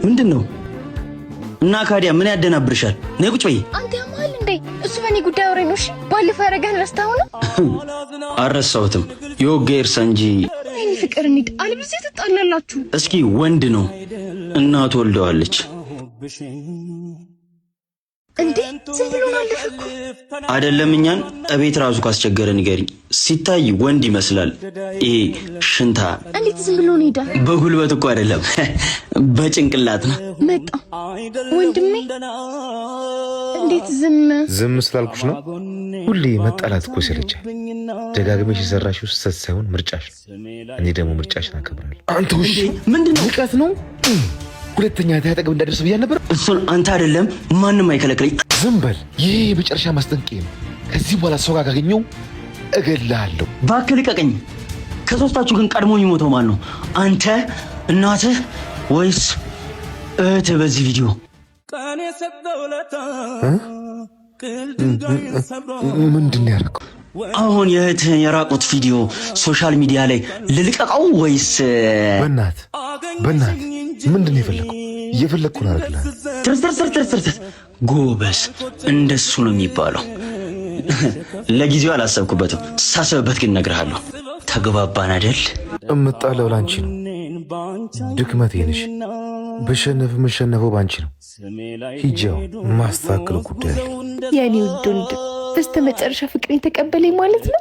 ምንድነው? እና ካዲያ ምን ያደናብርሻል? ነይ ቁጭ በይ። አንተ ያማል እንዴ? እሱ በኔ ጉዳይ አውሬ ነው። እሺ ባለፈው ያረጋል ረስታው ነው? አረሳውትም የወጋ እርሳ እንጂ። እኔ ፍቅር እንዴ አልብዜ ተጣላላችሁ። እስኪ ወንድ ነው እናቱ ወልደዋለች እንዴ? ዝም ብሎ ማለፍ እኮ አይደለም። እኛን እቤት ራሱ ካስቸገረ ንገሪኝ። ሲታይ ወንድ ይመስላል። ይሄ ሽንታ እንዴት ዝም ብሎ ነው ሄዳ? በጉልበት እኮ አይደለም በጭንቅላት ነው። መጣ ወንድሜ። እንዴት ዝም ስላልኩሽ ነው። ሁሌ መጣላት እኮ ይሰለቻል። ደጋግመሽ የሰራሽው ስህተት ሳይሆን ምርጫሽ ነው። እኔ ደግሞ ምርጫሽን አከብራለሁ። አንተ ውሽ ምንድነው? ንቀት ነው። ሁለተኛ ታጠገብ እንዳደርስ ብያ ነበር። እሱን አንተ አይደለም ማንም አይከለክለኝ። ዝም በል። ይሄ የመጨረሻ ማስጠንቀቂያ ነው። ከዚህ በኋላ ሰው ጋር ካገኘው እገላለሁ። እባክህ ልቀቀኝ። ከሶስታችሁ ግን ቀድሞ የሚሞተው ማን ነው? አንተ፣ እናትህ ወይስ እህትህ? በዚህ ቪዲዮ ምንድን ነው ያደረገው? አሁን የእህትህን የራቁት ቪዲዮ ሶሻል ሚዲያ ላይ ልልቀቀው ወይስ? በእናት ምንድን ነው የፈለግኩ? እየፈለግኩ ነው አደረግልህ። ትርትር ጎበዝ፣ እንደሱ ነው የሚባለው። ለጊዜው አላሰብኩበትም፣ ሳስብበት ግን እነግርሃለሁ። ተግባባን አይደል? እምጣለው ላንቺ ነው። ድክመቴ ነሽ። በሸነፍ የምሸነፈው ባንቺ ነው። ሂጂው ማስተካከለው ጉዳይ አለ። የኔ ውድ ወንድም በስተመጨረሻ ፍቅሬን ተቀበለኝ ማለት ነው።